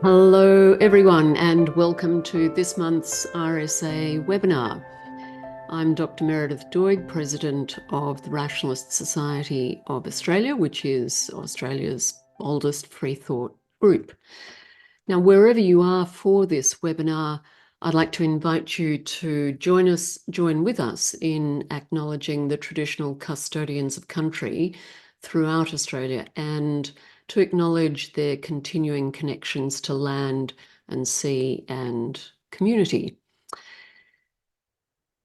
Hello, everyone, and welcome to this month's RSA Webinar. I'm Dr. Meredith Doig, President of the Rationalist Society of Australia, which is Australia's oldest free thought group. Now, wherever you are for this webinar, I'd like to invite you to join with us in acknowledging the traditional custodians of country throughout Australia and to acknowledge their continuing connections to land and sea and community.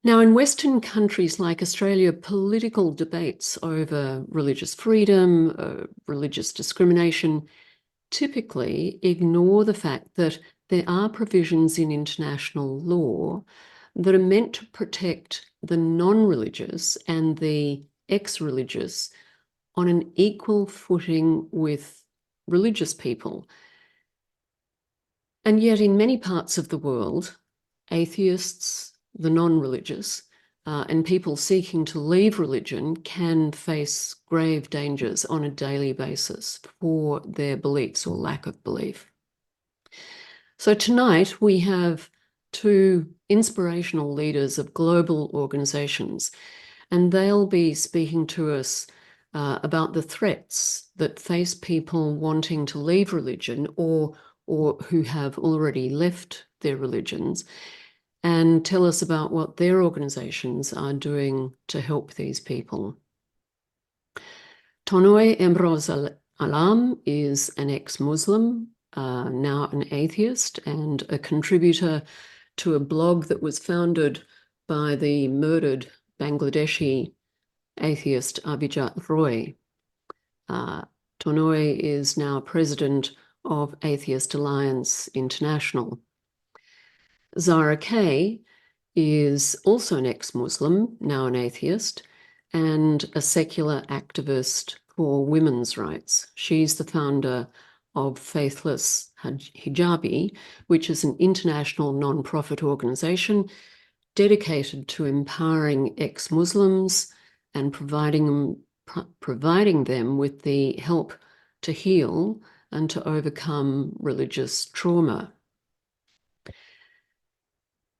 Now, in Western countries like Australia, political debates over religious freedom, religious discrimination, typically ignore the fact that there are provisions in international law that are meant to protect the non-religious and the ex-religious on an equal footing with religious people. And yet in many parts of the world, atheists, the non-religious, and people seeking to leave religion can face grave dangers on a daily basis for their beliefs or lack of belief. So tonight we have two inspirational leaders of global organizations, and they'll be speaking to us about the threats that face people wanting to leave religion or who have already left their religions, and tell us about what their organizations are doing to help these people. Tonoy Emroz Alam is an ex-Muslim, now an atheist, and a contributor to a blog that was founded by the murdered Bangladeshi atheist Avijit Roy. Tonoy is now president of Atheist Alliance International. Zara is also an ex-Muslim, now an atheist, and a secular activist for women's rights. She's the founder of Faithless Hijabi, which is an international non-profit organization dedicated to empowering ex-Muslims and providing them with the help to heal and to overcome religious trauma.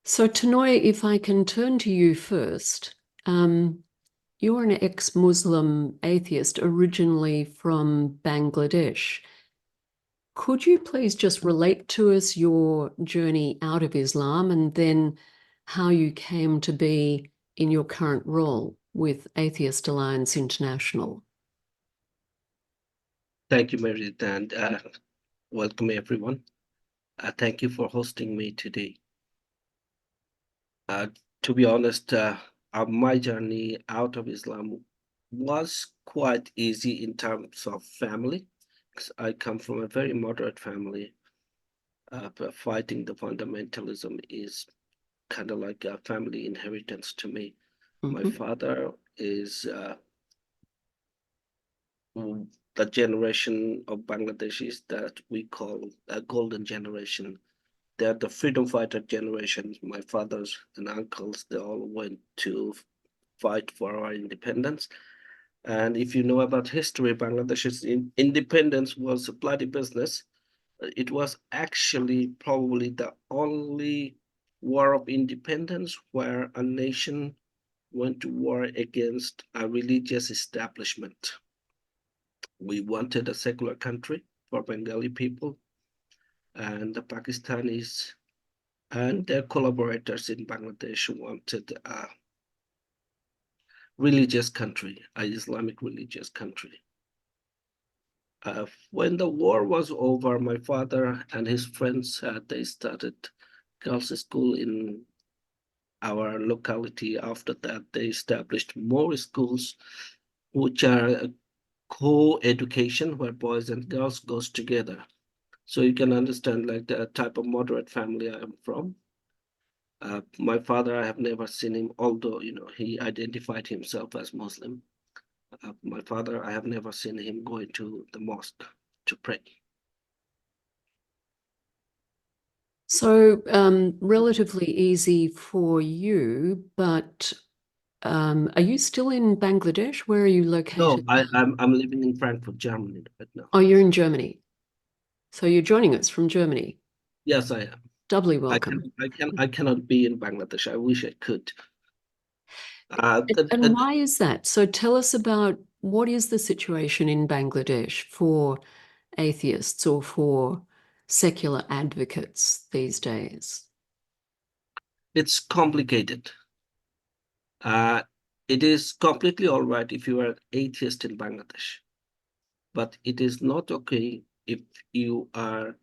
So Tonoy, if I can turn to you first, you're an ex-Muslim atheist originally from Bangladesh. Could you please just relate to us your journey out of Islam and then how you came to be in your current role with Atheist Alliance International? Thank you, Meredith, and welcome everyone. Thank you for hosting me today. To be honest, my journey out of Islam was quite easy in terms of family, because I come from a very moderate family. But fighting the fundamentalism is kind of like a family inheritance to me. My father is the generation of Bangladeshis that we call a golden generation. They're the freedom fighter generation. My fathers and uncles, they all went to fight for our independence. And if you know about history, Bangladesh's independence was a bloody business. It was actually probably the only war of independence where a nation went to war against a religious establishment. We wanted a secular country for Bengali people, and the Pakistanis and their collaborators in Bangladesh wanted a religious country, an Islamic religious country. When the war was over, my father and his friends, they started girls' school in our locality. After that, they established more schools, which are co-education, where boys and girls goes together. So you can understand like the type of moderate family I am from. My father, I have never seen him, although, he identified himself as Muslim. My father, I have never seen him going to the mosque to pray. So relatively easy for you, but are you still in Bangladesh? Where are you No, located? I'm living in Frankfurt, Germany right now. Oh, you're in Germany. So you're joining us from Germany. Yes, I am. Doubly welcome. I cannot be in Bangladesh. I wish I could. And why is that? So tell us about what is the situation in Bangladesh for atheists or for secular advocates these days? It's complicated. It is completely all right if you are an atheist in Bangladesh, but it is not okay if you are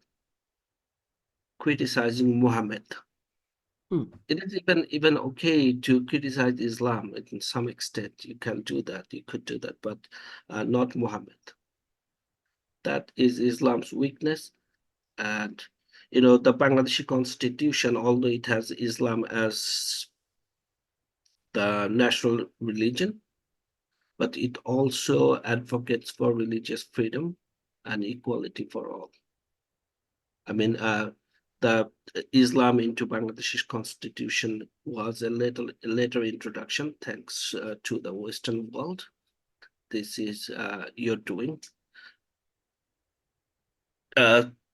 criticizing Muhammad. It is even okay to criticize Islam in some extent. You can do that. You could do that, but not Muhammad. That is Islam's weakness. And the Bangladeshi constitution, although it has Islam as the national religion, but it also advocates for religious freedom and equality for all. I mean, the Islam into Bangladeshi constitution was a later introduction, thanks to the Western world. This is your doing.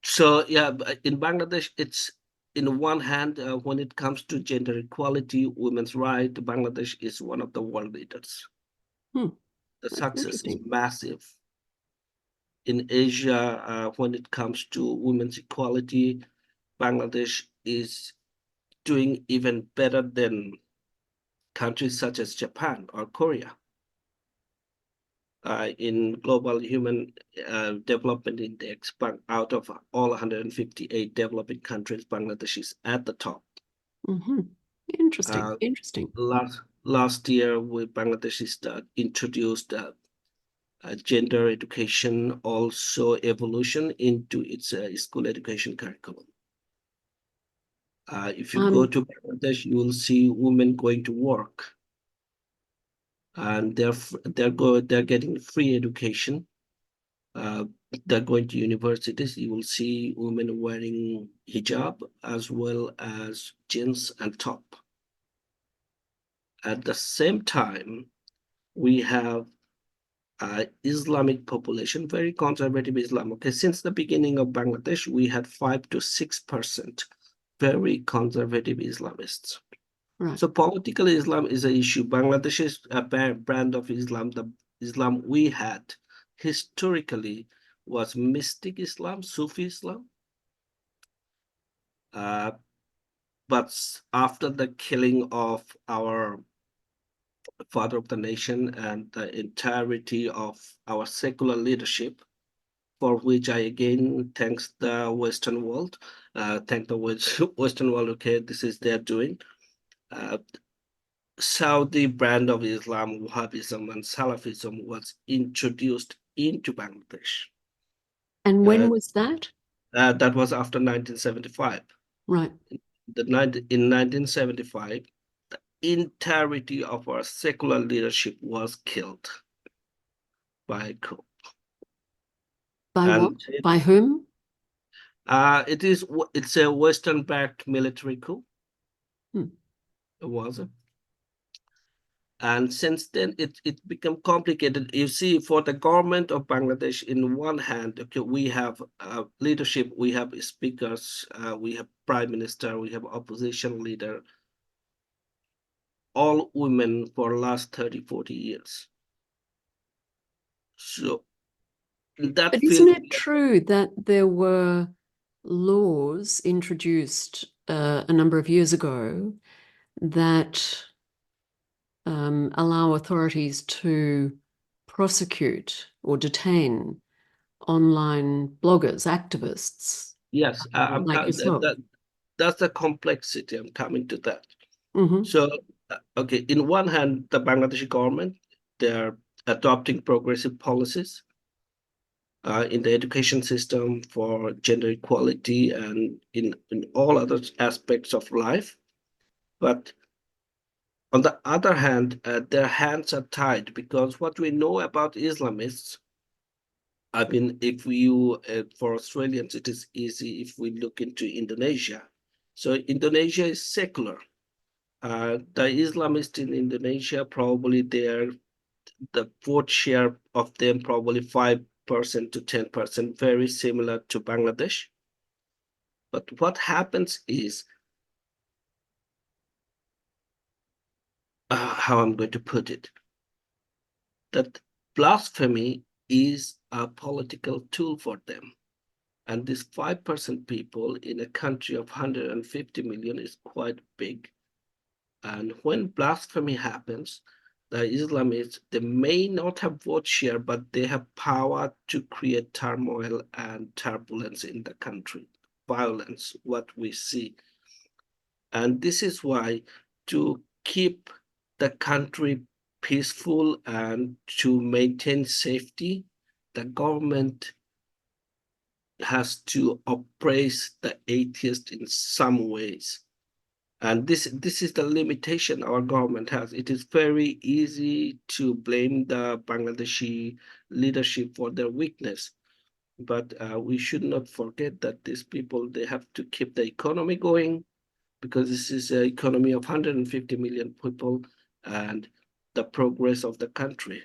So yeah, in Bangladesh, it's in one hand, when it comes to gender equality, women's rights, Bangladesh is one of the world leaders. The That's success is interesting. massive. In Asia, when it comes to women's equality, Bangladesh is doing even better than countries such as Japan or Korea. In Global Human Development Index, out of all 158 developing countries, Bangladesh is at the top. Interesting. Interesting. Last year, Bangladesh introduced gender education, also evolution into its school education curriculum. If you go to Bangladesh, you will see women going to work, and they're getting free education. They're going to universities. You will see women wearing hijab as well as jeans and top. At the same time, we have Islamic population, very conservative Islam. Okay, since the beginning of Bangladesh, we had 5 to 6% very conservative Islamists. Right. So political Islam is an issue. Bangladesh is a brand of Islam. The Islam we had historically was mystic Islam, Sufi Islam. But after the killing of our father of the nation and the entirety of our secular leadership, for which I again thanks the Western world, thank the Western world. Okay, this is their doing. Saudi brand of Islam, Wahhabism, and Salafism was introduced into Bangladesh. And when was that? That was after 1975. Right. In 1975, the entirety of our secular leadership was killed by a coup. By what? By whom? It's a Western-backed military coup. It was. And since then, it became complicated. You see, for the government of Bangladesh, in one hand, okay, we have leadership, we have speakers, we have prime minister, we have opposition leader, all women for the last 30, 40 years. So that But field. isn't it true that there were laws introduced a number of years ago that allow authorities to prosecute or detain online bloggers, activists? Yes, like yourself? that's the complexity. I'm coming to that. Mm-hmm. So, okay, in one hand, the Bangladeshi government, they're adopting progressive policies in the education system for gender equality and in all other aspects of life. But on the other hand, their hands are tied because what we know about Islamists, I mean, if you, for Australians, it is easy if we look into Indonesia. So Indonesia is secular. The Islamists in Indonesia, probably the vote share of them, probably 5 to 10%, very similar to Bangladesh. But what happens is, how I'm going to put it, that blasphemy is a political tool for them. And this 5% people in a country of 150 million is quite big. And when blasphemy happens, the Islamists, they may not have vote share, but they have power to create turmoil and turbulence in the country, violence, what we see. And this is why, to keep the country peaceful and to maintain safety, the government has to oppress the atheist in some ways. And this is the limitation our government has. It is very easy to blame the Bangladeshi leadership for their weakness. But we should not forget that these people, they have to keep the economy going, because this is an economy of 150 million people and the progress of the country.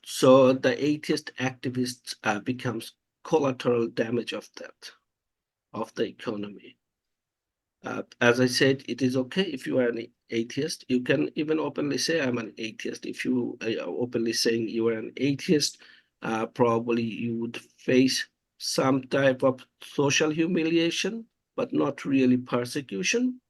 So the atheist activists becomes collateral damage of that, of the economy. As I said, it is okay if you are an atheist. You can even openly say, I'm an atheist. If you are openly saying you are an atheist, probably you would face some type of social humiliation, but not really persecution.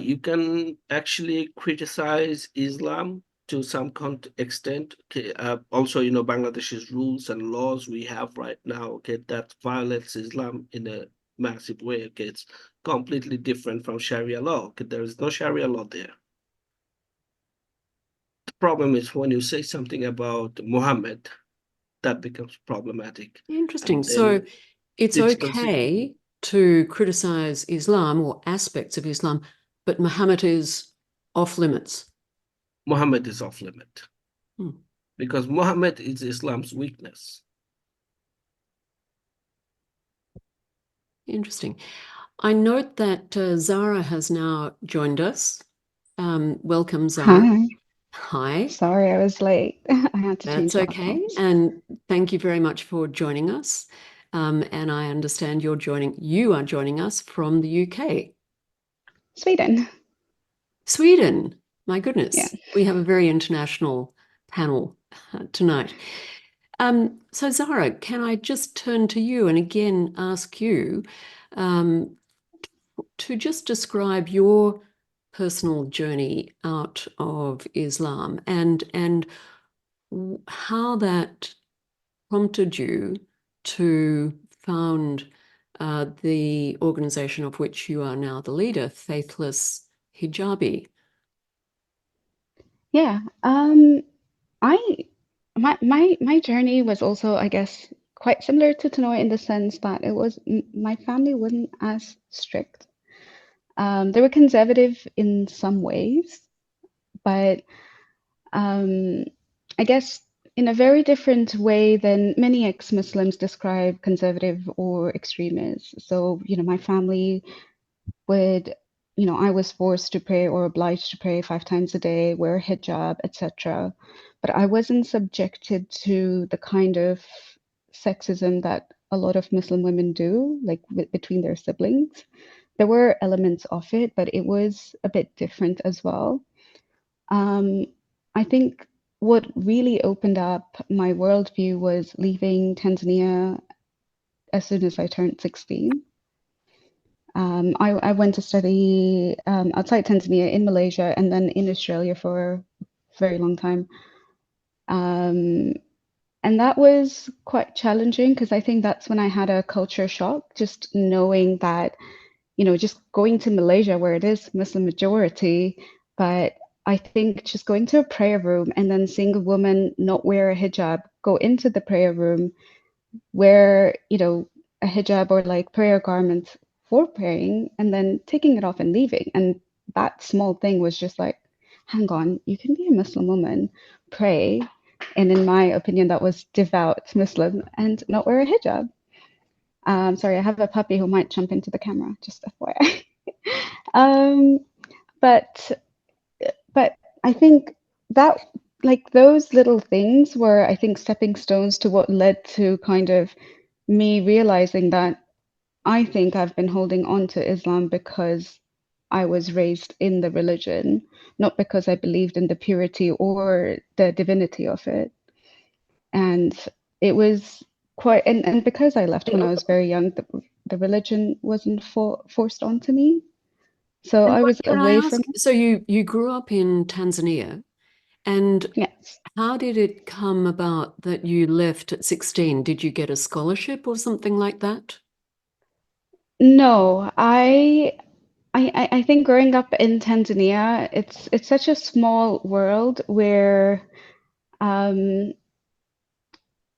You can actually criticize Islam to some extent. Okay, also, Bangladesh's rules and laws we have right now, okay, that violates Islam in a massive way. Okay, it's completely different from Sharia law. Okay, there is no Sharia law there. The problem is when you say something about Muhammad, that becomes problematic. Interesting. And So then it's okay to criticize Islam or aspects of Islam, but Muhammad is off limits. Muhammad is off limit. Because Muhammad is Islam's weakness. Interesting. I note that Zara has now joined us. Welcome, Zara. Hi. Hi. Sorry, I was late. I had to change That's okay. platforms. And thank you very much for joining us. And I understand you are joining us from the UK. Sweden. Sweden. My goodness. Yeah. We have a very international panel tonight. So Zara, can I just turn to you and again ask you to just describe your personal journey out of Islam and how that prompted you to found the organization of which you are now the leader, Faithless Hijabi. Yeah. My journey was also, I guess, quite similar to Tonoy in the sense that it was my family wasn't as strict. They were conservative in some ways, but I guess in a very different way than many ex-Muslims describe conservative or extremists. So, my family would, I was forced to pray or obliged to pray 5 times a day, wear hijab, etc. But I wasn't subjected to the kind of sexism that a lot of Muslim women do, like between their siblings. There were elements of it, but it was a bit different as well. I think what really opened up my worldview was leaving Tanzania as soon as I turned 16. I went to study outside Tanzania in Malaysia and then in Australia for a very long time. And that was quite challenging because I think that's when I had a culture shock, just knowing that, just going to Malaysia where it is Muslim majority, but I think just going to a prayer room and then seeing a woman not wear a hijab, go into the prayer room, wear, a hijab or like prayer garments for praying and then taking it off and leaving. And that small thing was just like, hang on, you can be a Muslim woman, pray, and in my opinion, that was devout Muslim and not wear a hijab. Sorry, I have a puppy who might jump into the camera, just FYI. But I think that like those little things were, I think, stepping stones to what led to kind of me realizing that I think I've been holding on to Islam because I was raised in the religion, not because I believed in the purity or the divinity of it. And it was quite, and because I left when I was very young, the religion wasn't forced onto me. So And I was can I away from ask, so you grew up in Tanzania, and yes. how did it come about that you left at 16? Did you get a scholarship or something like that? No, I think growing up in Tanzania, it's such a small world where um,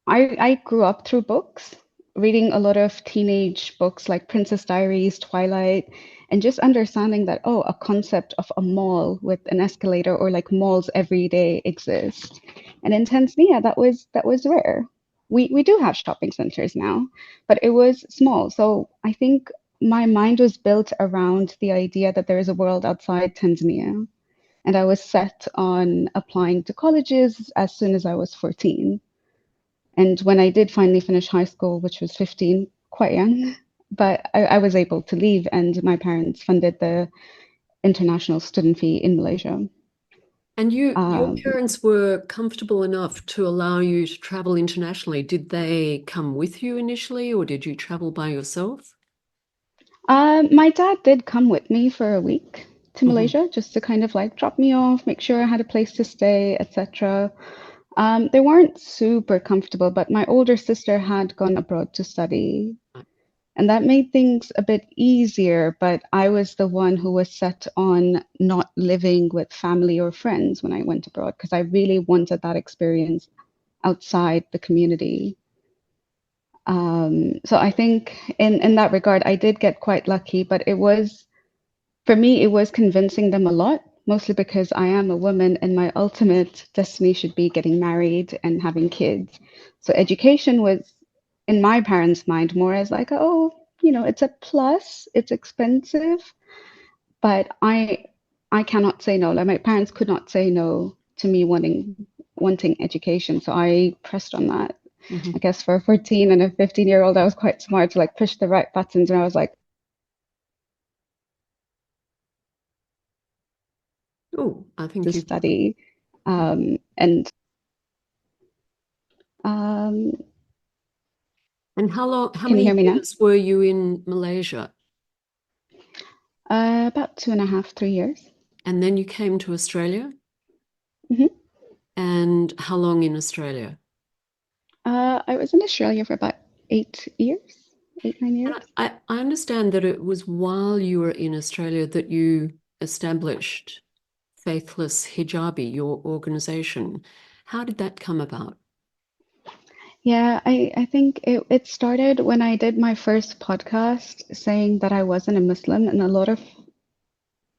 I grew up through books, reading a lot of teenage books like Princess Diaries, Twilight, and just understanding that, oh, a concept of a mall with an escalator or like malls every day exist. And in Tanzania, that was rare. We do have shopping centers now, but it was small. So I think my mind was built around the idea that there is a world outside Tanzania. And I was set on applying to colleges as soon as I was 14. And when I did finally finish high school, which was 15, quite young, but I was able to leave, and my parents funded the international student fee in Malaysia. And your Um, parents were comfortable enough to allow you to travel internationally. Did they come with you initially, or did you travel by yourself? my dad did come with me for a week to Mhm. Malaysia just to kind of like drop me off, make sure I had a place to stay, etc. They weren't super comfortable, but my older sister had gone abroad to study. And that made things a bit easier, but I was the one who was set on not living with family or friends when I went abroad because I really wanted that experience outside the community. So I think in that regard, I did get quite lucky, but it was, for me, it was convincing them a lot, mostly because I am a woman and my ultimate destiny should be getting married and having kids. So education was, in my parents' mind, more as like, oh, it's a plus, it's expensive, but I cannot say no. Like my parents could not say no to me wanting education. So I pressed on that. I Mhm. guess for a 14 and a 15-year-old, I was quite smart to like push the right buttons, and I was like, Oh, I to think you. study. And um, And how can you hear many me now? years were you in Malaysia? About 2.5, 3 years. And then you came to Australia? hmm And how long in Australia? I was in Australia for about 8 years, 8, 9 years. And I understand that it was while you were in Australia that you established Faithless Hijabi, your organization. How did that come about? Yeah, I think it started when I did my first podcast saying that I wasn't a Muslim, and a lot of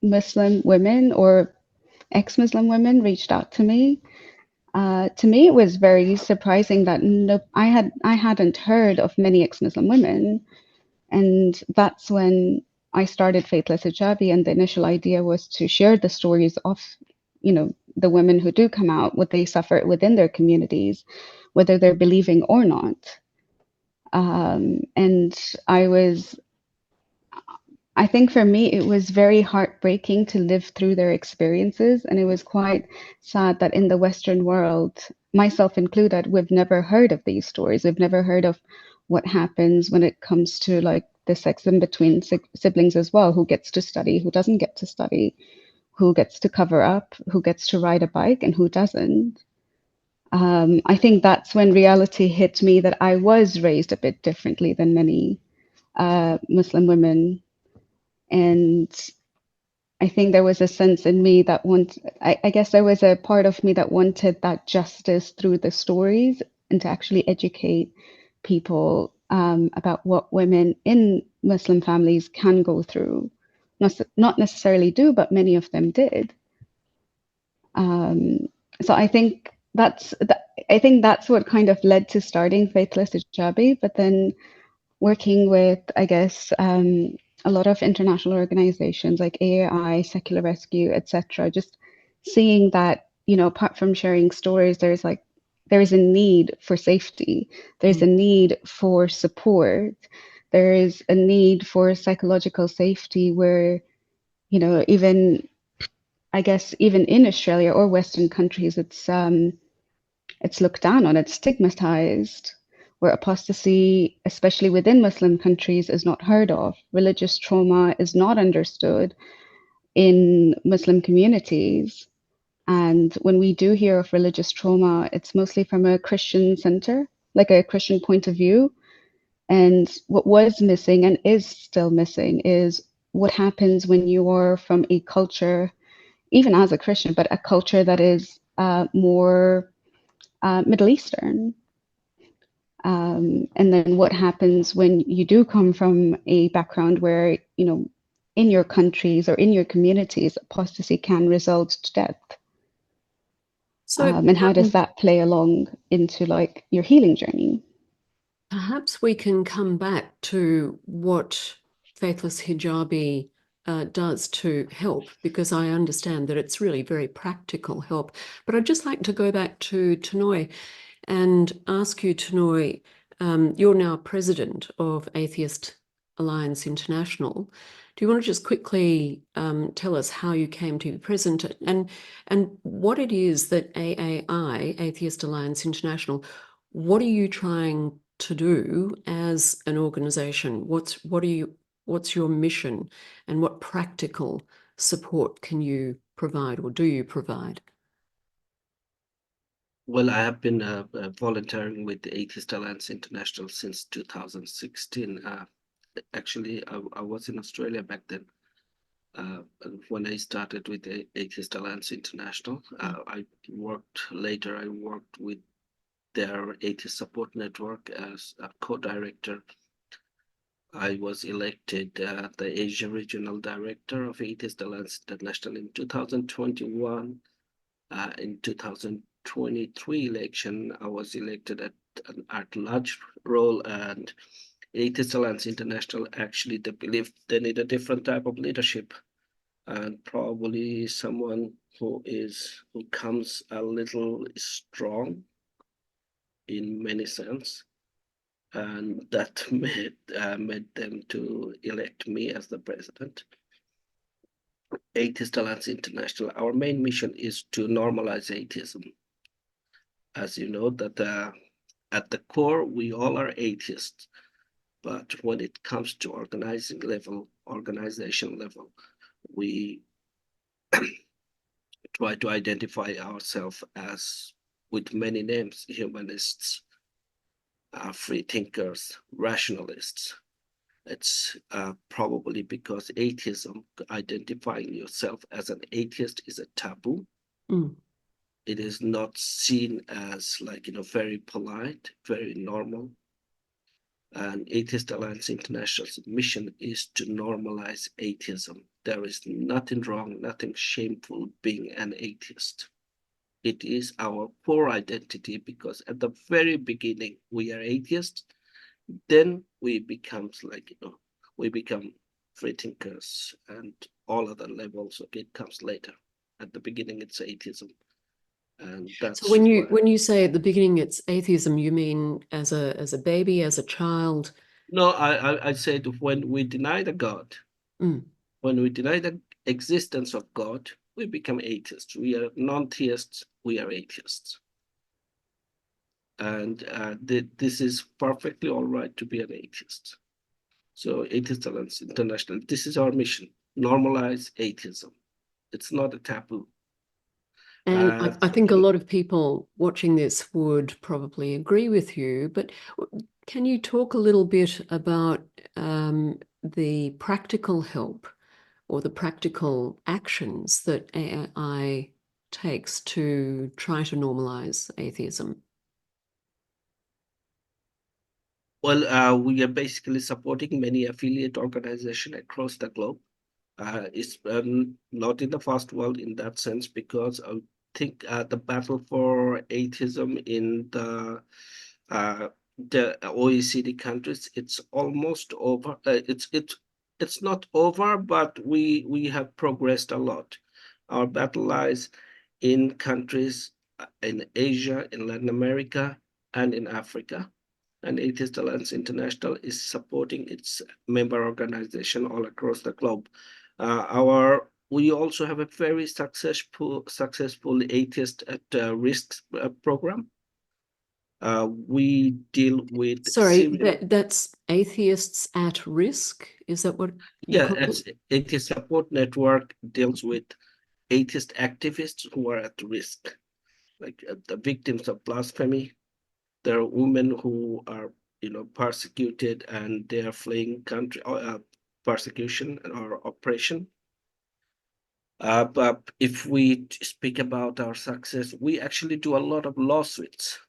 Muslim women or ex-Muslim women reached out to me. To me, it was very surprising that no, I hadn't heard of many ex-Muslim women, and that's when I started Faithless Hijabi, and the initial idea was to share the stories of, the women who do come out, what they suffer within their communities, whether they're believing or not. And I think for me, it was very heartbreaking to live through their experiences. And it was quite sad that in the Western world, myself included, we've never heard of these stories. We've never heard of what happens when it comes to like the sexism between siblings as well, who gets to study, who doesn't get to study, who gets to cover up, who gets to ride a bike, and who doesn't. I think that's when reality hit me that I was raised a bit differently than many Muslim women. And I think there was a sense in me that I guess there was a part of me that wanted that justice through the stories and to actually educate people about what women in Muslim families can go through. Not necessarily do, but many of them did. Um, so I think that's what kind of led to starting Faithless Hijabi, but then working with, I guess, a lot of international organizations like AAI, Secular Rescue, etc. Just seeing that apart from sharing stories, there is a need for safety. There's a need for support. There is a need for psychological safety where, even, I guess, even in Australia or Western countries, it's looked down on, it's stigmatized, where apostasy, especially within Muslim countries, is not heard of. Religious trauma is not understood in Muslim communities. And when we do hear of religious trauma, it's mostly from a Christian center, like a Christian point of view. And what was missing and is still missing is what happens when you are from a culture, even as a Christian, but a culture that is more Middle Eastern. And then what happens when you do come from a background where, in your countries or in your communities, apostasy can result to death. So And how does that play along into like your healing journey? perhaps we can come back to what Faithless Hijabi does to help, because I understand that it's really very practical help. But I'd just like to go back to Tonoy and ask you, Tonoy, you're now president of Atheist Alliance International. Do you want to just quickly tell us how you came to be president and what it is that AAI, Atheist Alliance International, what are you trying to do as an organization? What's your mission, and what practical support can you provide, or do you provide? Well, I have been volunteering with the Atheist Alliance International since 2016. Actually, I was in Australia back then. When I started with the Atheist Alliance International, I worked with their Atheist Support Network as a co-director. I was elected the Asia Regional Director of Atheist Alliance International in 2021. In 2023 election, I was elected at an at-large role, and Atheist Alliance International, actually, they believe they need a different type of leadership, and probably someone who comes a little strong in many sense, and that made them to elect me as the president. Atheist Alliance International, our main mission is to normalize atheism. As you know, that at the core, we all are atheists. But when it comes to organization level, we try to identify ourselves as, with many names, humanists, free thinkers, rationalists. It's probably because atheism, identifying yourself as an atheist, is a taboo. It is not seen as very polite, very normal. And Atheist Alliance International's mission is to normalize atheism. There is nothing wrong, nothing shameful being an atheist. It is our core identity, because at the very beginning, we are atheists. Then we become free thinkers, and all other levels of it comes later. At the beginning, it's atheism. And that's so when you say at the beginning it's atheism, you mean as a baby, as a child? No, I said when we deny the God, when we deny the existence of God, we become atheists. We are non-theists, we are atheists. And this is perfectly all right to be an atheist. So Atheist Alliance International, this is our mission: normalize atheism. It's not a taboo. And I think a lot of people watching this would probably agree with you, but can you talk a little bit about the practical help or the practical actions that AAI takes to try to normalize atheism? Well, we are basically supporting many affiliate organizations across the globe. It's not in the first world in that sense, because I think the battle for atheism in the OECD countries, it's almost over. It's not over, but we have progressed a lot. Our battle lies in countries in Asia, in Latin America, and in Africa. And Atheist Alliance International is supporting its member organization all across the globe. We also have a very successful atheist at risk program. We deal with Sorry, Syrian. that's atheists at risk. Is that what you Yeah, call it? Atheist Support Network deals with atheist activists who are at risk, like the victims of blasphemy. There are women who are, persecuted and they are fleeing country persecution or oppression. But if we speak about our success, we actually do a lot of lawsuits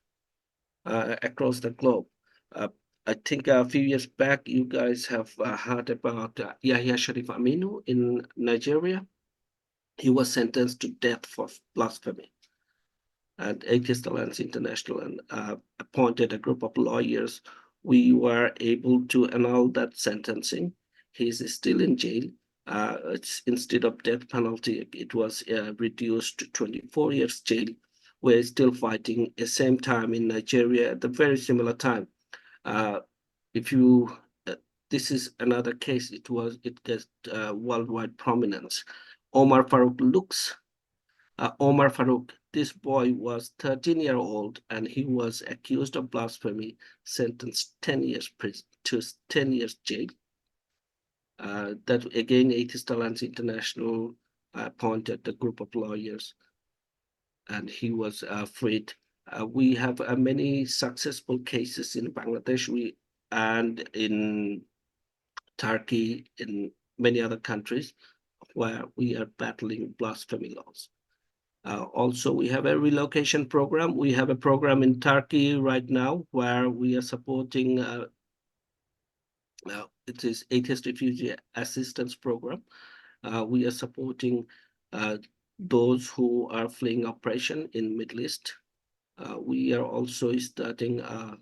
across the globe. I think a few years back, you guys have heard about Yahya Sharif Aminu in Nigeria. He was sentenced to death for blasphemy. And Atheist Alliance International appointed a group of lawyers. We were able to annul that sentencing. He's still in jail. It's instead of death penalty, it was reduced to 24 years jail. We're still fighting at the same time in Nigeria at a very similar time. This is another case. It gets worldwide prominence. Omar Farouk, this boy was 13-year-old and he was accused of blasphemy, sentenced 10 years to 10 years jail. That again, Atheist Alliance International appointed a group of lawyers and he was freed. We have many successful cases in Bangladesh and in Turkey, in many other countries where we are battling blasphemy laws. Also, we have a relocation program. We have a program in Turkey right now where we are supporting, it is Atheist Refugee Assistance Program. We are supporting those who are fleeing oppression in Middle East. We are also starting a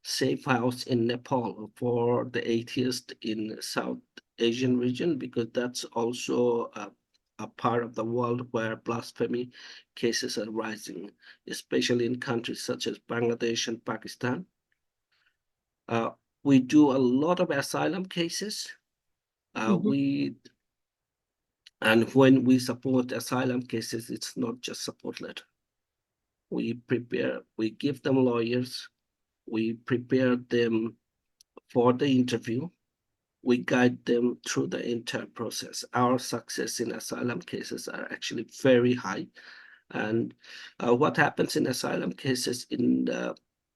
safe house in Nepal for the atheists in South Asian region, because that's also a part of the world where blasphemy cases are rising, especially in countries such as Bangladesh and Pakistan. We do a lot of asylum cases. And when we support asylum cases, it's not just support letter. We give them lawyers, we prepare them for the interview, we guide them through the entire process. Our success in asylum cases are actually very high. And what happens in asylum cases in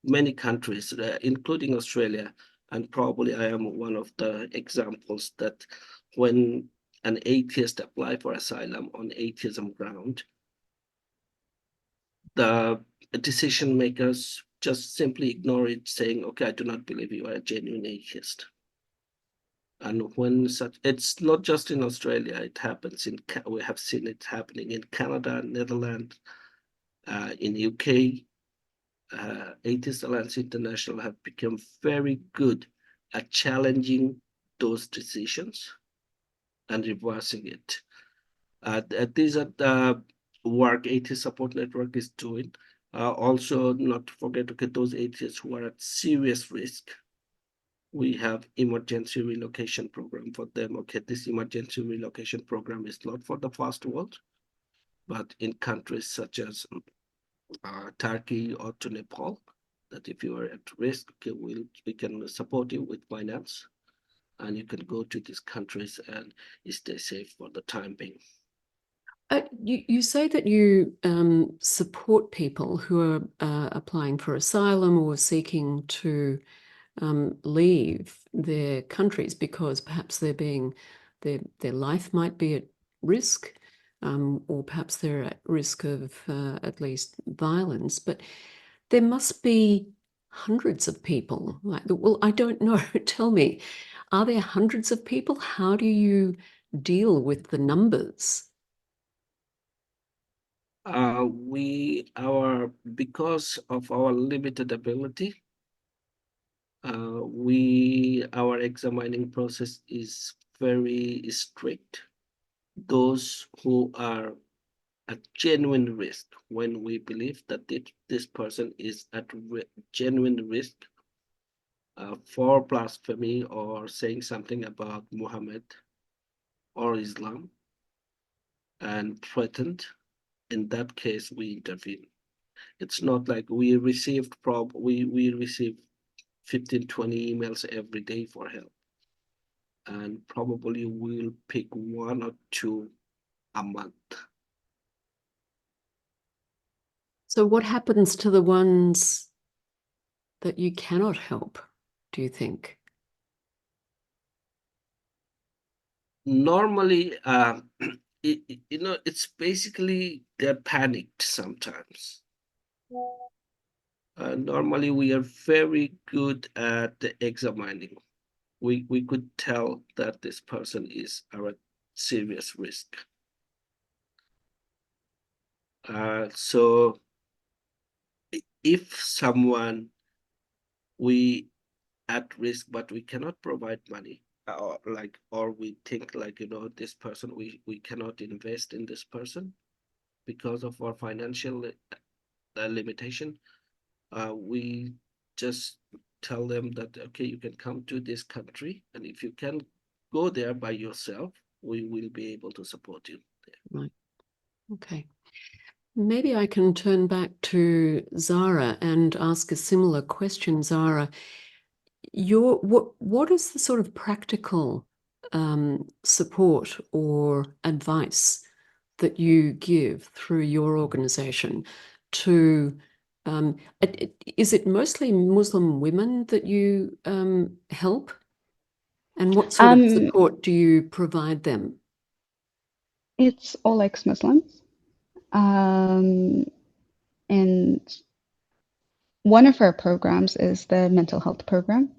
many countries, including Australia, and probably I am one of the examples, that when an atheist apply for asylum on atheism ground, the decision makers just simply ignore it, saying, okay, I do not believe you are a genuine atheist. And it's not just in Australia, it happens we have seen it happening in Canada, Netherlands, in UK. Atheist Alliance International have become very good at challenging those decisions and reversing it. These are the work Atheist Support Network is doing. Also, not to forget, okay, those atheists who are at serious risk, we have emergency relocation program for them. Okay, this emergency relocation program is not for the first world, but in countries such as Turkey or to Nepal, that if you are at risk, okay, we can support you with finance, and you can go to these countries and stay safe for the time being. You say that you support people who are applying for asylum or seeking to leave their countries because perhaps their life might be at risk, or perhaps they're at risk of at least violence. But there must be hundreds of people. Well, I don't know. Tell me, are there hundreds of people? How do you deal with the numbers? Because of our limited ability, our examining process is very strict. Those who are a genuine risk, when we believe that this person is at genuine risk for blasphemy or saying something about Muhammad or Islam and threatened, in that case we intervene. It's not like we received we receive 15, 20 emails every day for help. And probably we'll pick one or two a month. So what happens to the ones that you cannot help, do you think? Normally, it's basically they're panicked sometimes. Normally, we are very good at examining. We could tell that this person is at serious risk. So if someone we at risk, but we cannot provide money, or we think like, this person, we cannot invest in this person because of our financial limitation, we just tell them that, okay, you can come to this country, and if you can go there by yourself, we will be able to support you there. Right. Okay. Maybe I can turn back to Zara and ask a similar question. Zara, what is the sort of practical support or advice that you give through your organization to is it mostly Muslim women that you help? And what sort of support do you provide them? It's all ex-Muslims. And one of our programs is the mental health program,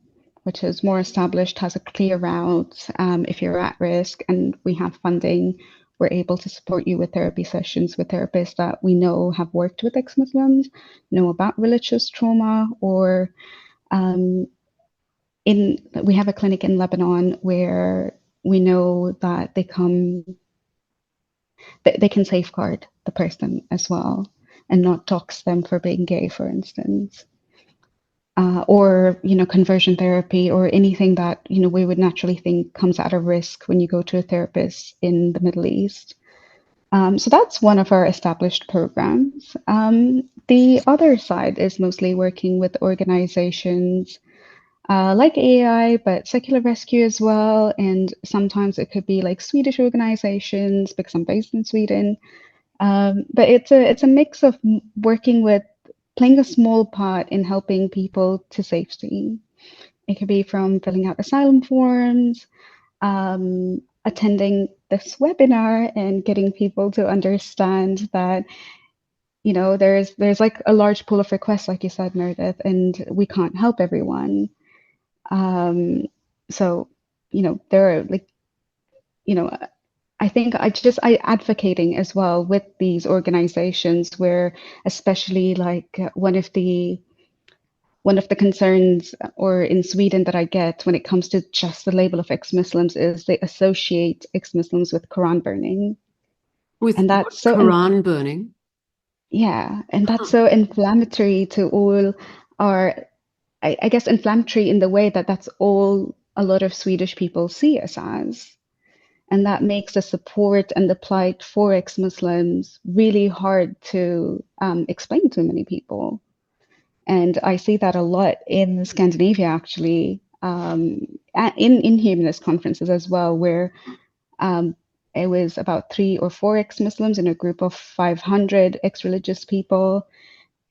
which is more established, has a clear route. If you're at risk and we have funding, we're able to support you with therapy sessions with therapists that we know have worked with ex-Muslims, know about religious trauma, or we have a clinic in Lebanon where we know that they can safeguard the person as well and not dox them for being gay, for instance. Or conversion therapy or anything that we would naturally think comes at a risk when you go to a therapist in the Middle East. So that's one of our established programs. The other side is mostly working with organizations like AI, but secular rescue as well. And sometimes it could be like Swedish organizations because I'm based in Sweden. But it's a mix of working with, playing a small part in helping people to safety. It could be from filling out asylum forms, attending this webinar and getting people to understand that, there's like a large pool of requests, like you said, Meredith, and we can't help everyone. So, there are like, I think I advocating as well with these organizations where, especially like one of the concerns or in Sweden that I get when it comes to just the label of ex-Muslims is they associate ex-Muslims with Quran burning. With And that's so Quran burning? Yeah, and that's so inflammatory to all our, I guess inflammatory in the way that that's all a lot of Swedish people see us as. And that makes the support and the plight for ex-Muslims really hard to explain to many people. And I see that a lot in Scandinavia, actually, in humanist conferences as well, where it was about 3 or 4 ex-Muslims in a group of 500 ex-religious people.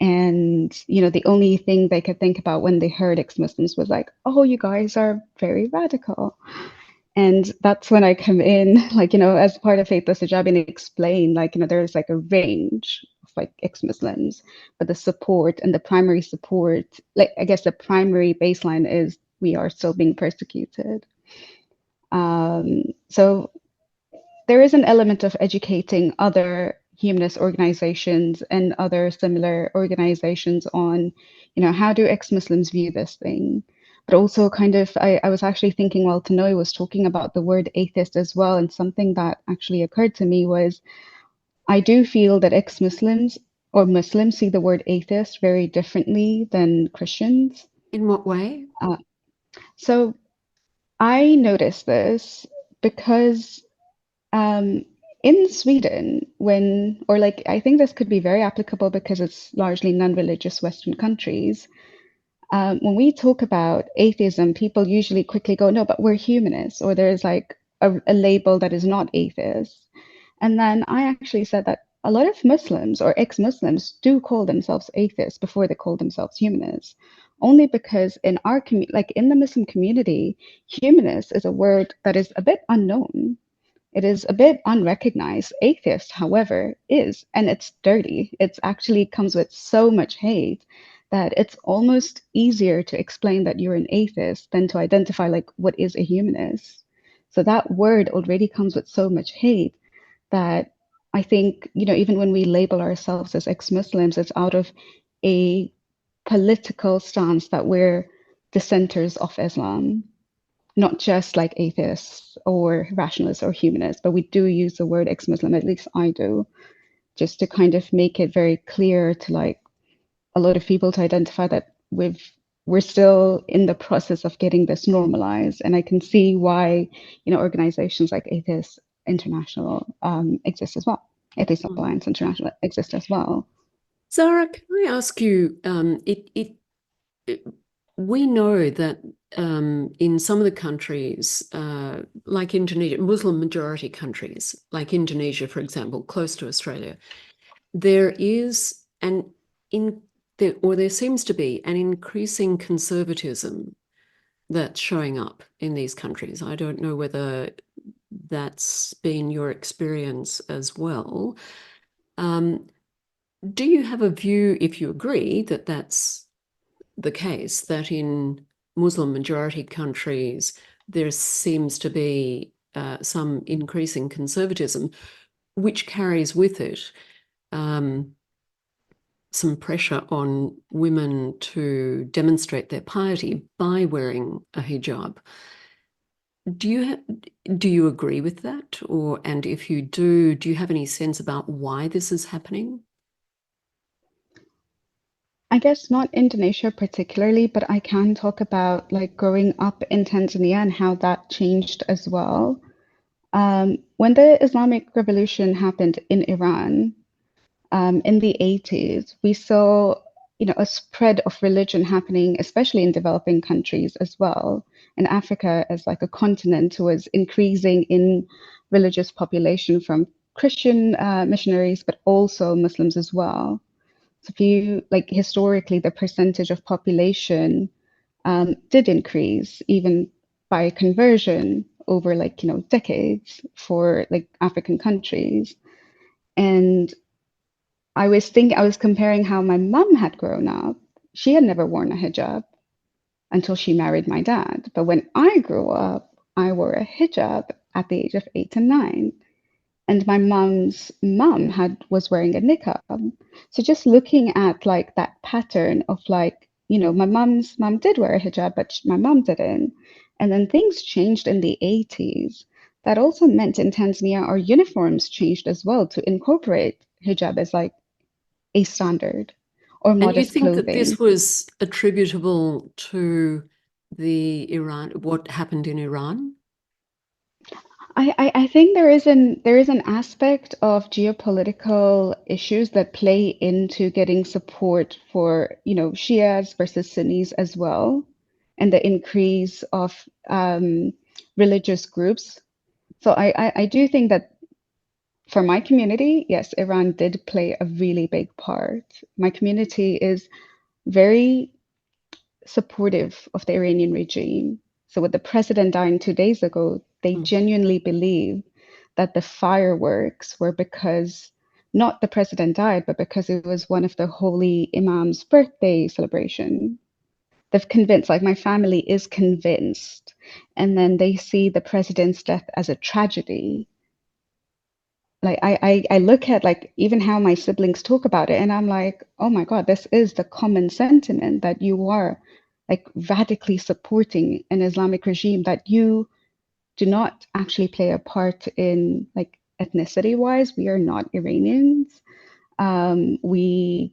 And, the only thing they could think about when they heard ex-Muslims was like, oh, you guys are very radical. And that's when I come in, like, as part of Faithless Hijabi and explain, like, there's like a range of like ex-Muslims, but the support and the primary support, like, I guess the primary baseline is we are still being persecuted. So there is an element of educating other humanist organizations and other similar organizations on, how do ex-Muslims view this thing? But also kind of, I was actually thinking while Tonoy was talking about the word atheist as well, and something that actually occurred to me was, I do feel that ex-Muslims or Muslims see the word atheist very differently than Christians. In what way? So I noticed this because in Sweden, I think this could be very applicable because it's largely non-religious Western countries. When we talk about atheism, people usually quickly go, no, but we're humanists, or there's like a label that is not atheist. And then I actually said that a lot of Muslims or ex-Muslims do call themselves atheists before they call themselves humanists, only because in our community, like in the Muslim community, humanist is a word that is a bit unknown. It is a bit unrecognized. Atheist, however, is, and it's dirty. It's actually comes with so much hate that it's almost easier to explain that you're an atheist than to identify like what is a humanist. So that word already comes with so much hate that I think, even when we label ourselves as ex-Muslims, it's out of a political stance that we're dissenters of Islam, not just like atheists or rationalists or humanists, but we do use the word ex-Muslim, at least I do, just to kind of make it very clear to like a lot of people to identify that we're still in the process of getting this normalized. And I can see why, organizations like Atheist International exist as well. Atheist Alliance International exist as well. Zara, can I ask you, we know that in some of the countries, like Indonesia, Muslim majority countries, like Indonesia, for example, close to Australia, there seems to be an increasing conservatism that's showing up in these countries. I don't know whether that's been your experience as well. Do you have a view, if you agree, that that's the case, that in Muslim majority countries there seems to be some increasing conservatism, which carries with it some pressure on women to demonstrate their piety by wearing a hijab? Do you agree with that? And if you do you have any sense about why this is happening? I guess not Indonesia particularly, but I can talk about like growing up in Tanzania and how that changed as well. When the Islamic Revolution happened in Iran, in the 80s, we saw, a spread of religion happening, especially in developing countries as well. And Africa, as like a continent, was increasing in religious population from Christian missionaries, but also Muslims as well. So if you like historically, the percentage of population did increase even by conversion over like, decades for like African countries. And I was comparing how my mom had grown up. She had never worn a hijab until she married my dad. But when I grew up, I wore a hijab at the age of 8 and 9. And my mom's mom was wearing a niqab. So just looking at like that pattern of like, my mom's mom did wear a hijab, but my mom didn't. And then things changed in the 80s. That also meant in Tanzania, our uniforms changed as well to incorporate hijab as like a standard or And you modest think that clothing. this was attributable to what happened in Iran? I think there is an aspect of geopolitical issues that play into getting support for, Shias versus Sunnis as well, and the increase of religious groups. So I do think that for my community, yes, Iran did play a really big part. My community is very supportive of the Iranian regime. So with the president dying 2 days ago, they genuinely believe that the fireworks were because not the president died, but because it was one of the holy imam's birthday celebration. They've convinced, like my family is convinced, and then they see the president's death as a tragedy. Like I look at like even how my siblings talk about it, and I'm like, oh my God, this is the common sentiment that you are like radically supporting an Islamic regime that you do not actually play a part in like ethnicity-wise, we are not Iranians. We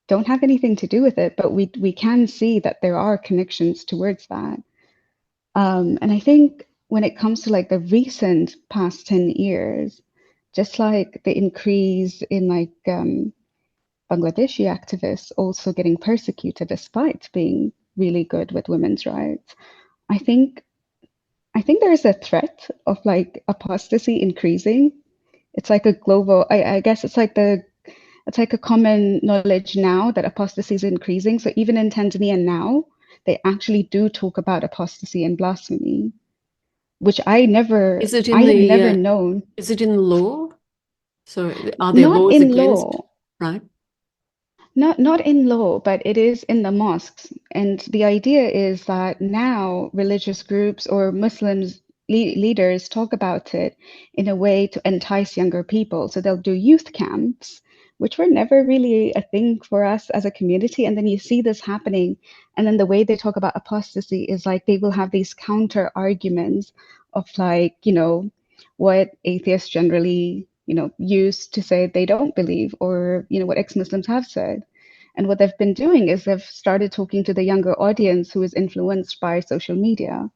don't have anything to do with it, but we can see that there are connections towards that. And I think when it comes to like the recent past 10 years, just like the increase in like Bangladeshi activists also getting persecuted despite being really good with women's rights, I think there is a threat of like apostasy increasing. It's like a global, I guess it's like a common knowledge now that apostasy is increasing. So even in Tanzania now, they actually do talk about apostasy and blasphemy, which I Is it in have never the known. is it in the law? So are there Not laws in against, law, right? not in law, but it is in the mosques. And the idea is that now religious groups or Muslims leaders talk about it in a way to entice younger people. So they'll do youth camps, which were never really a thing for us as a community. And then you see this happening. And then the way they talk about apostasy is like they will have these counter arguments of like, you know, what atheists generally, you know, use to say they don't believe, or, you know, what ex-Muslims have said. And what they've been doing is they've started talking to the younger audience who is influenced by social media.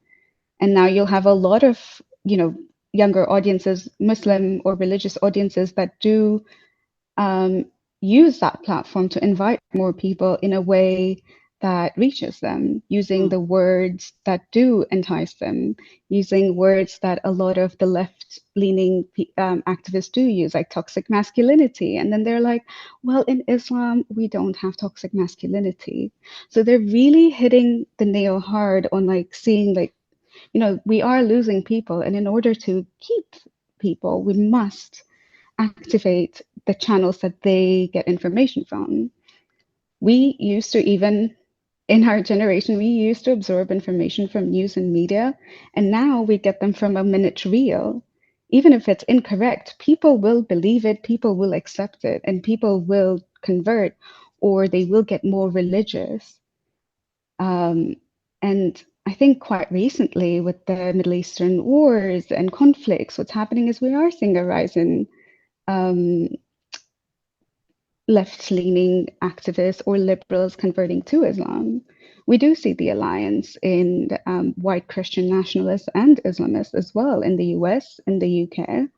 And now you'll have a lot of, you know, younger audiences, Muslim or religious audiences that do use that platform to invite more people in a way that reaches them, using the words that do entice them, using words that a lot of the left-leaning activists do use, like toxic masculinity. And then they're like, well, in Islam, we don't have toxic masculinity. So they're really hitting the nail hard on like seeing like, you know, we are losing people. And in order to keep people, we must activate the channels that they get information from. We used to even, in our generation, we used to absorb information from news and media, and now we get them from a minute reel. Even if it's incorrect, people will believe it, people will accept it, and people will convert, or they will get more religious. And I think quite recently with the Middle Eastern wars and conflicts, what's happening is we are seeing a rise in left-leaning activists or liberals converting to Islam. We do see the alliance in white Christian nationalists and Islamists as well in the US, in the UK.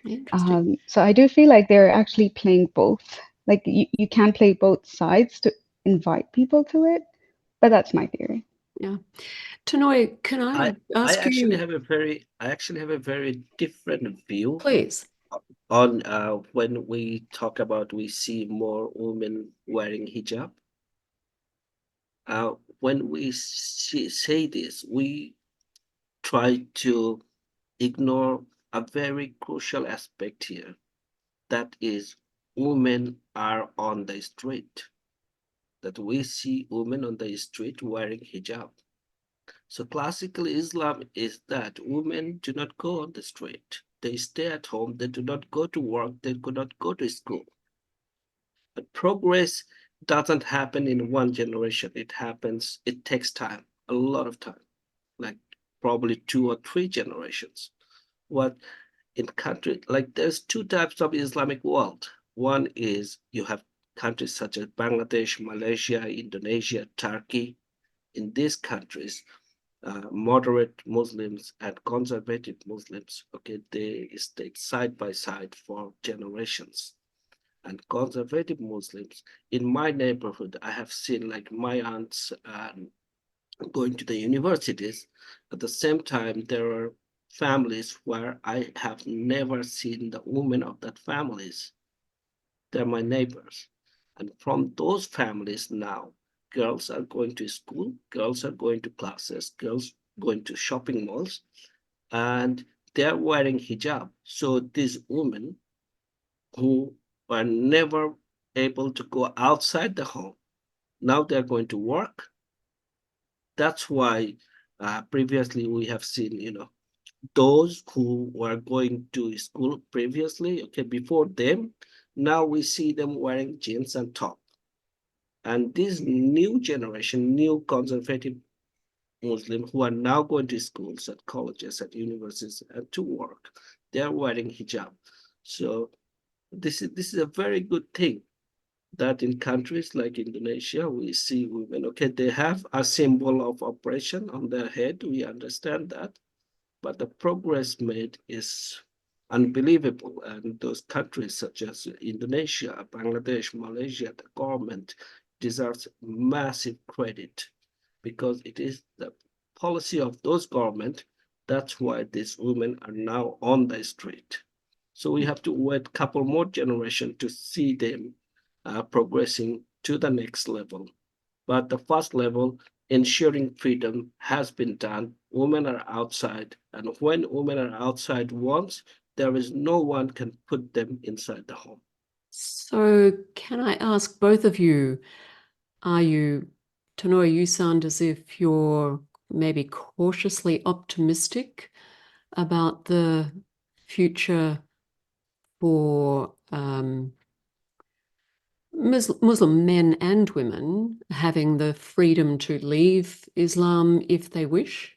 Interesting. So I do feel like they're actually playing both. Like you can play both sides to invite people to it, but that's my theory. Yeah. Tonoy, can I ask you, I actually have a very different view please? on when we talk about we see more women wearing hijab. When we say this, we try to ignore a very crucial aspect here. That is, women are on the street. That we see women on the street wearing hijab. So classical Islam is that women do not go on the street. They stay at home. They do not go to work. They do not go to school. But progress doesn't happen in one generation. It takes time, a lot of time, like probably 2 or 3 generations. What in country, like there's 2 types of Islamic world. One is you have countries such as Bangladesh, Malaysia, Indonesia, Turkey. In these countries, moderate Muslims and conservative Muslims, okay, they stayed side by side for generations. And conservative Muslims, in my neighborhood, I have seen like my aunts going to the universities. At the same time, there are families where I have never seen the women of that families. They're my neighbors. And from those families now, girls are going to school, girls are going to classes, girls going to shopping malls, and they're wearing hijab. So these women who were never able to go outside the home, now they're going to work. That's why previously we have seen, you know, those who were going to school previously, okay, before them, now we see them wearing jeans and top. And this new generation, new conservative Muslim who are now going to schools, at colleges, at universities, and to work, they're wearing hijab. So this is a very good thing that in countries like Indonesia, we see women, okay, they have a symbol of oppression on their head. We understand that. But the progress made is unbelievable. And those countries such as Indonesia, Bangladesh, Malaysia, the government deserves massive credit because it is the policy of those government. That's why these women are now on the street. So we have to wait a couple more generations to see them progressing to the next level. But the first level, ensuring freedom, has been done. Women are outside, and when women are outside once, there is no one can put them inside the home. So can I ask both of you, Tonoy, you sound as if you're maybe cautiously optimistic about the future for Muslim men and women having the freedom to leave Islam if they wish?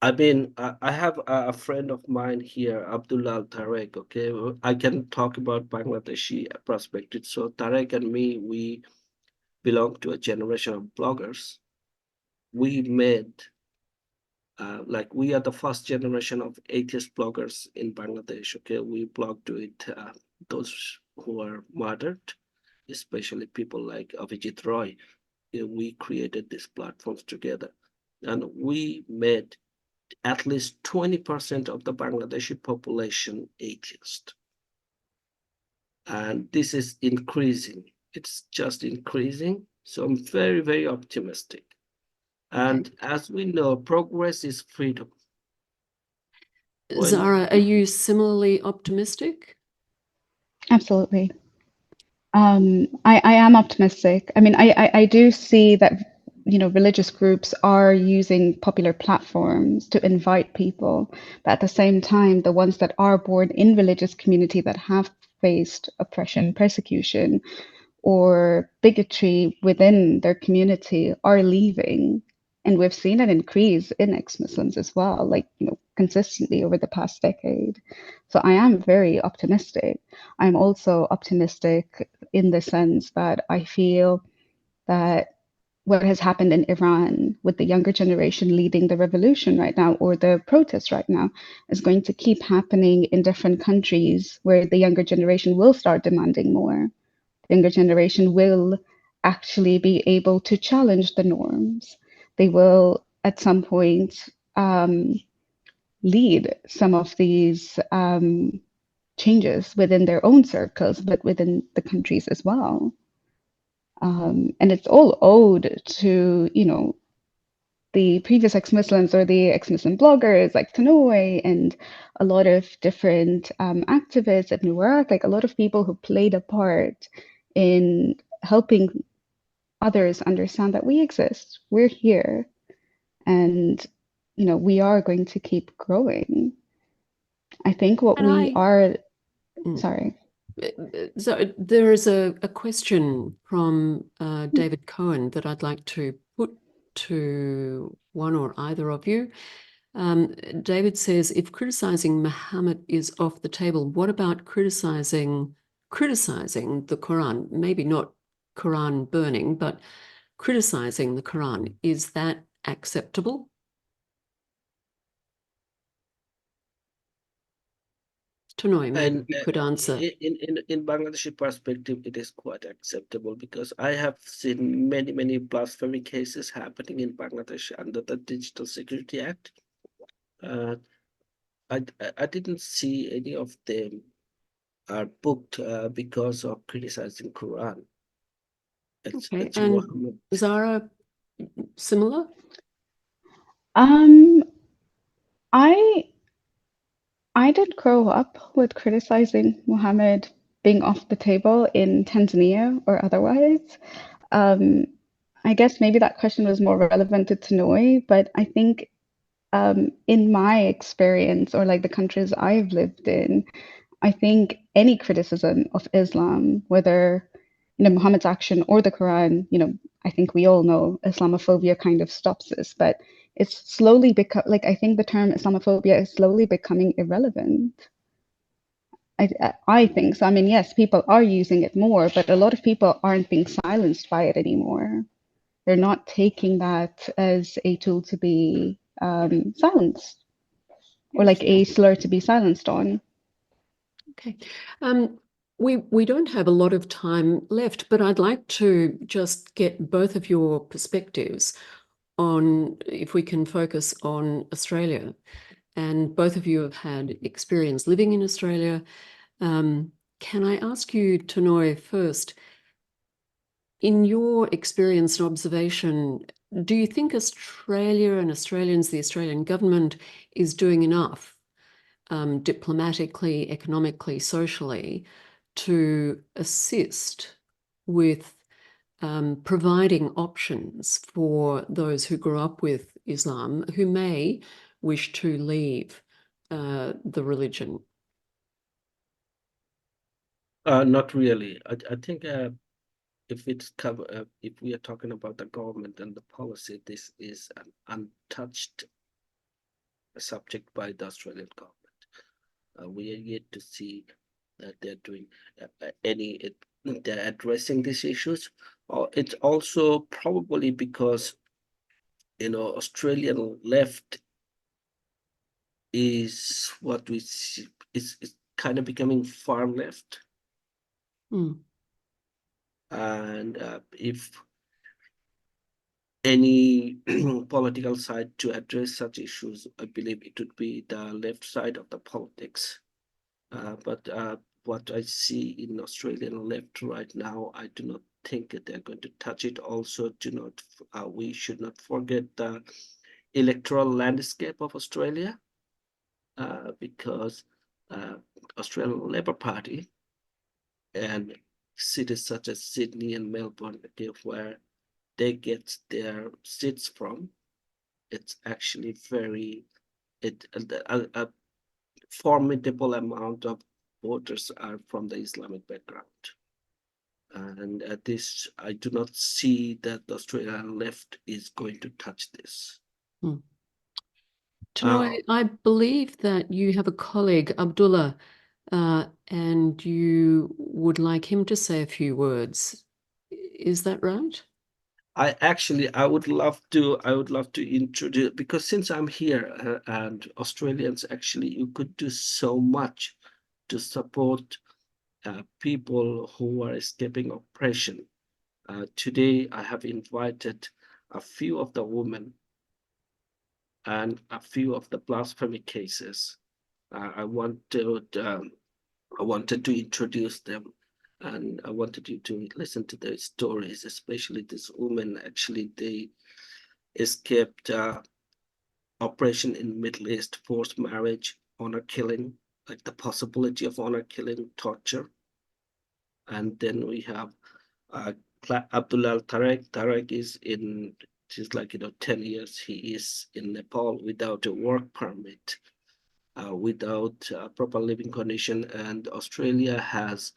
I mean, I have a friend of mine here, Abdullah Tarek. Okay, I can talk about Bangladeshi perspective. So Tarek and me, we belong to a generation of bloggers. We made like we are the first generation of atheist bloggers in Bangladesh. Okay, we blogged with those who were murdered, especially people like Avijit Roy. We created these platforms together, and we made at least 20% of the Bangladeshi population atheist. And this is increasing. It's just increasing. So I'm very, very optimistic. And as we know, progress is freedom. Zara, are you similarly optimistic? Absolutely. I am optimistic. I mean, I do see that, religious groups are using popular platforms to invite people, but at the same time, the ones that are born in religious community that have faced oppression, persecution, or bigotry within their community are leaving. And we've seen an increase in ex-Muslims as well, like, consistently over the past decade. So I am very optimistic. I'm also optimistic in the sense that I feel that what has happened in Iran with the younger generation leading the revolution right now or the protests right now is going to keep happening in different countries where the younger generation will start demanding more. The younger generation will actually be able to challenge the norms. They will, at some point, lead some of these changes within their own circles, but within the countries as well. And it's all owed to, the previous ex-Muslims or the ex-Muslim bloggers like Tonoy and a lot of different activists at Newark, like a lot of people who played a part in helping others understand that we exist, we're here, and we are going to keep growing. I think what we are, sorry. So there is a question from David Cohen that I'd like to put to one or either of you. David says, if criticizing Muhammad is off the table, what about criticizing the Quran? Maybe not Quran burning, but criticizing the Quran. Is that acceptable? Tonoy, maybe you could answer. In Bangladeshi perspective, it is quite acceptable because I have seen many blasphemy cases happening in Bangladesh under the Digital Security Act. I didn't see any of them are booked because of criticizing Quran. Okay, and Zara, similar? I did grow up with criticizing Muhammad being off the table in Tanzania or otherwise. I guess maybe that question was more relevant to Tonoy, but I think in my experience or like the countries I've lived in, I think any criticism of Islam, whether Muhammad's action or the Quran, I think we all know Islamophobia kind of stops us. But it's slowly become like, I think the term Islamophobia is slowly becoming irrelevant. I think so. I mean, yes, people are using it more, but a lot of people aren't being silenced by it anymore. They're not taking that as a tool to be silenced, or like a slur to be silenced on. Okay. We don't have a lot of time left, but I'd like to just get both of your perspectives on, if we can focus on Australia. And both of you have had experience living in Australia. Can I ask you, Tonoy, first, in your experience and observation, do you think Australia and Australians, the Australian government, is doing enough diplomatically, economically, socially to assist with providing options for those who grew up with Islam who may wish to leave the religion? Not really. I think if we are talking about the government and the policy, this is an untouched subject by the Australian government. We are yet to see that they're doing they're addressing these issues. It's also probably because, Australian left is what we see is kind of becoming far left. Mm. And if any political side to address such issues, I believe it would be the left side of the politics. But what I see in Australian left right now, I do not think that they're going to touch it. Also, we should not forget the electoral landscape of Australia, because Australian Labor Party and cities such as Sydney and Melbourne, where they get their seats from, it's actually a formidable amount of voters are from the Islamic background. And I do not see that the Australian left is going to touch this. Tonoy, I believe that you have a colleague, Abdullah, and you would like him to say a few words. Is that right? I would love to introduce, because since I'm here, and Australians, actually, you could do so much to support people who are escaping oppression. Today, I have invited a few of the women and a few of the blasphemy cases. I wanted to introduce them, and I wanted you to listen to their stories, especially this woman. Actually, they escaped oppression in Middle East, forced marriage, honor killing, like the possibility of honor killing, torture. And then we have Abdullah Tarek. Tarek she's like, 10 years. He is in Nepal without a work permit, without proper living condition. And Australia has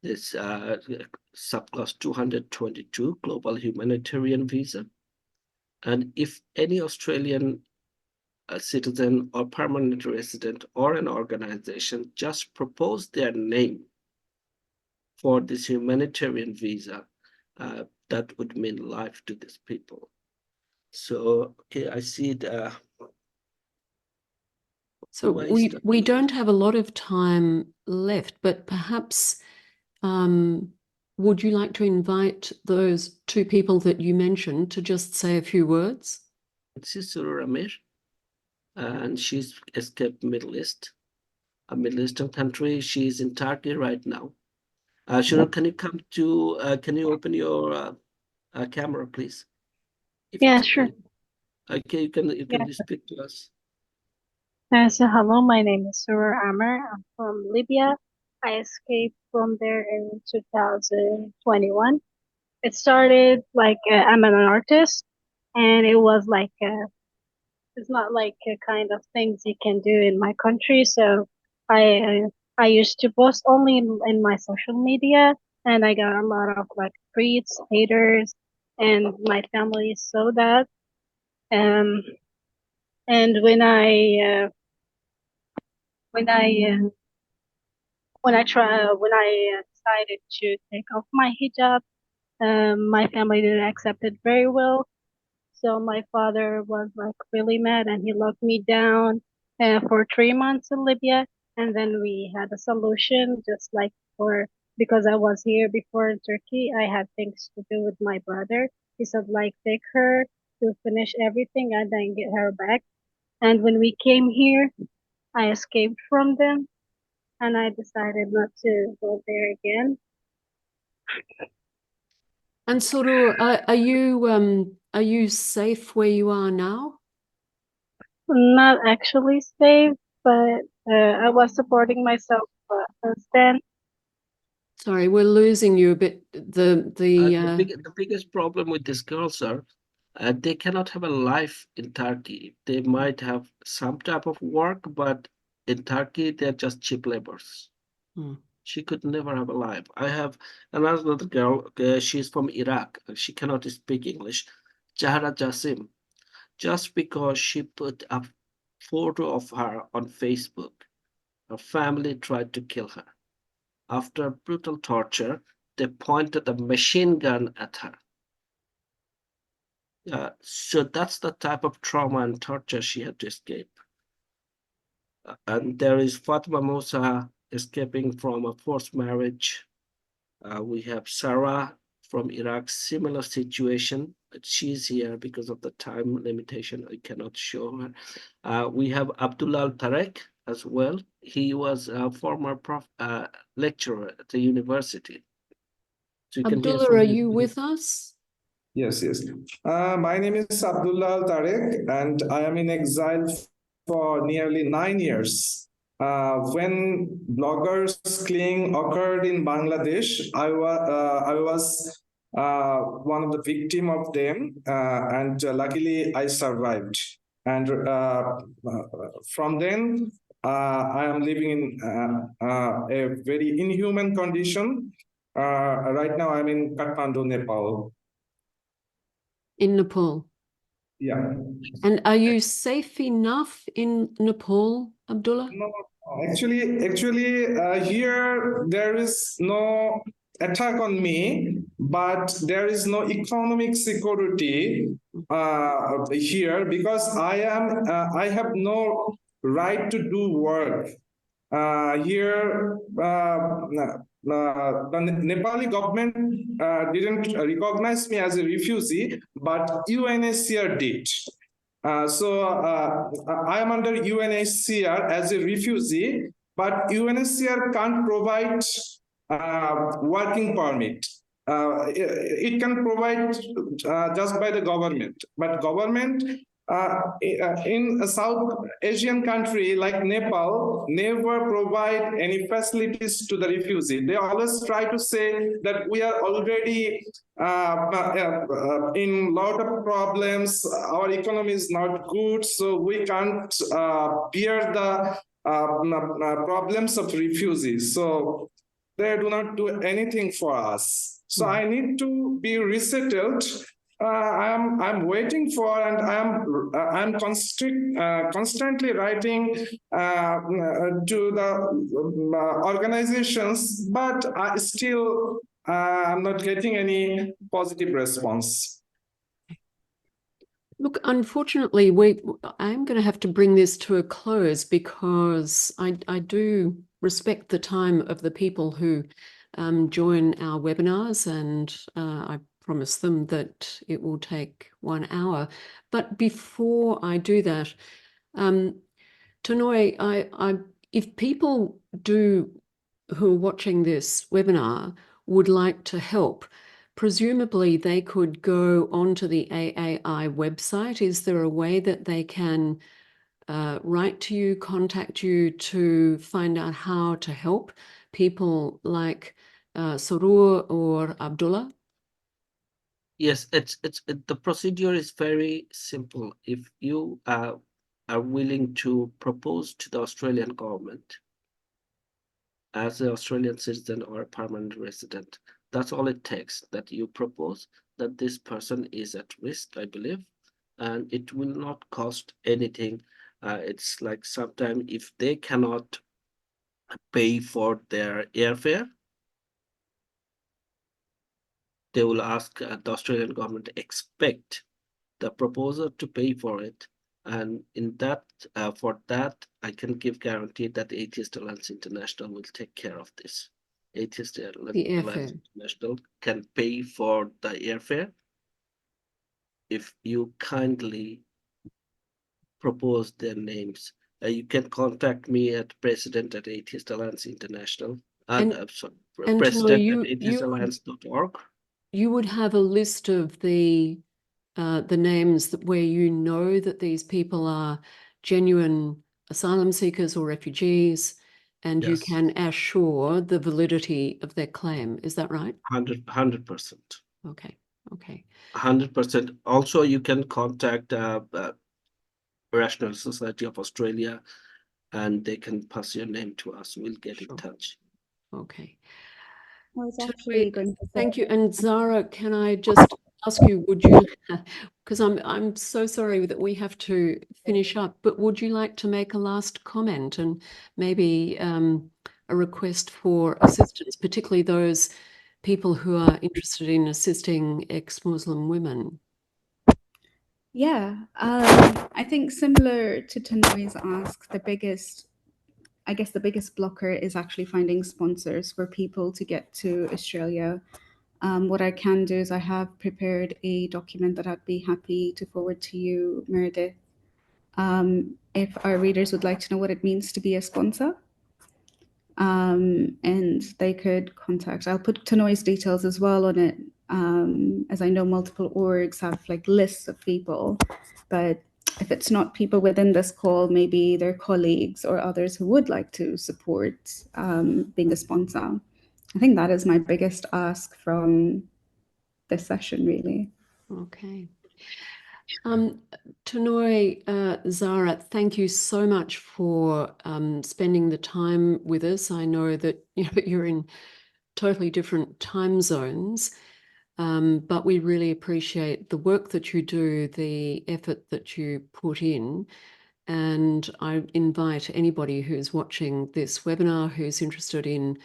this subclass 222 global humanitarian visa. And if any Australian citizen or permanent resident or an organization just propose their name for this humanitarian visa, that would mean life to these people. So, okay, I see it. So we don't have a lot of time left, but perhaps would you like to invite those two people that you mentioned to just say a few words? This is Surur Amir, and she's escaped Middle East, a Middle Eastern country. She's in Turkey right now. Surur, can you open your camera, please? Yeah, sure. Okay, you can speak to us. So hello, my name is Surur Amr. I'm from Libya. I escaped from there in 2021. It started like I'm an artist, and it was like it's not like a kind of things you can do in my country. So I used to post only in my social media, and I got a lot of like tweets, haters, and my family saw that. Um, And when I decided to take off my hijab, my family didn't accept it very well. So my father was like really mad and he locked me down for 3 months in Libya. And then we had a solution, just like because I was here before in Turkey, I had things to do with my brother. He said, like, take her to finish everything and then get her back. And when we came here, I escaped from them and I decided not to go there again. And Soro, are you safe where you are now? Not actually safe, but I was supporting myself since then. Sorry, we're losing you a bit. The biggest problem with these girls are they cannot have a life in Turkey. They might have some type of work, but in Turkey, they're just cheap laborers. Hmm. She could never have a life. I have another girl, she's from Iraq. She cannot speak English. Zara Jassim, just because she put a photo of her on Facebook, her family tried to kill her. After brutal torture, they pointed a machine gun at her. So that's the type of trauma and torture she had to escape. And there is Fatima Musa escaping from a forced marriage. We have Sarah from Iraq, similar situation. But she's here because of the time limitation. I cannot show her. We have Abdullah Tarek as well. He was a former lecturer at the university. So you can hear Abdullah, from are his you with us? Yes, yes. My name is Abdullah Tarek, and I am in exile for nearly 9 years. When bloggers killing occurred in Bangladesh, I was one of the victim of them, and luckily I survived. And from then, I am living in a very inhuman condition. Right now, I'm in Kathmandu, Nepal. In Nepal. Yeah. And are you safe enough in Nepal, Abdullah? No, actually, here there is no attack on me, but there is no economic security here because I have no right to do work. Here, the Nepali government didn't recognize me as a refugee, but UNHCR did. So I am under UNHCR as a refugee, but UNHCR can't provide working permit. It can provide just by the government, but government in a South Asian country like Nepal never provide any facilities to the refugee. They always try to say that we are already in a lot of problems. Our economy is not good, so we can't bear the problems of refugees. So they do not do anything for us. So I need to be resettled. I'm waiting for, and I'm constantly writing to the organizations, but I still I'm not getting any positive response. Look, unfortunately, I'm going to have to bring this to a close because I do respect the time of the people who join our webinars, and I promise them that it will take 1 hour. But before I do that, Tonoy, if people who are watching this webinar would like to help, presumably they could go onto the AAI website. Is there a way that they can write to you, contact you to find out how to help people like Surur or Abdullah? Yes, the procedure is very simple. If you are willing to propose to the Australian government as an Australian citizen or a permanent resident, that's all it takes, that you propose that this person is at risk, I believe, and it will not cost anything. It's like sometimes if they cannot pay for their airfare, they will ask the Australian government to expect the proposer to pay for it. And in that, for that, I can give guarantee that the Atheist Alliance International will take care of this. Atheist The Alliance airfare. International can pay for the airfare if you kindly propose their names. You can contact me at president at Atheist Alliance International. And Sorry, and president Tonoy, at atheistalliance.org. you would have a list of the names that where you know that these people are genuine asylum seekers or refugees, and you Yes. can assure the validity of their claim. Is that right? 100%. Okay. Okay. 100%. Also, you can contact Rational Society of Australia, and they can pass your name to us. We'll get in touch. Okay. I was Tonoy, actually going to say, thank you. And Zara, can I just ask you, would you, because I'm so sorry that we have to finish up, but would you like to make a last comment and maybe a request for assistance, particularly those people who are interested in assisting ex-Muslim women? yeah, I think similar to Tonoy's ask, the biggest blocker is actually finding sponsors for people to get to Australia. What I can do is I have prepared a document that I'd be happy to forward to you, Meredith, if our readers would like to know what it means to be a sponsor. And they could contact, I'll put Tonoy's details as well on it, as I know multiple orgs have like lists of people, but if it's not people within this call, maybe their colleagues or others who would like to support being a sponsor. I think that is my biggest ask from this session, really. Okay. Tonoy, Zara, thank you so much for spending the time with us. I know that you're in totally different time zones, but we really appreciate the work that you do, the effort that you put in. And I invite anybody who's watching this webinar who's interested in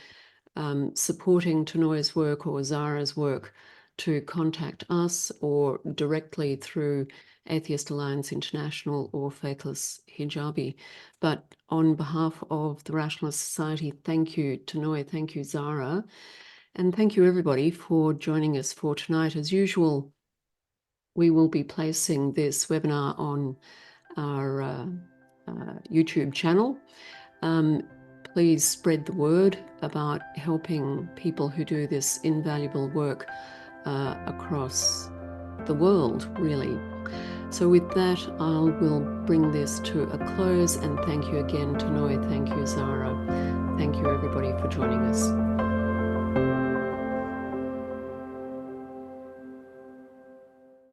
supporting Tonoy's work or Zara's work to contact us or directly through Atheist Alliance International or Faithless Hijabi. But on behalf of the Rationalist Society, thank you, Tonoy, thank you, Zara, and thank you everybody for joining us for tonight. As usual, we will be placing this webinar on our YouTube channel. Please spread the word about helping people who do this invaluable work across the world, really. So with that, I will bring this to a close, and thank you again, Tonoy. Thank you, Zara. Thank you, everybody, for joining us.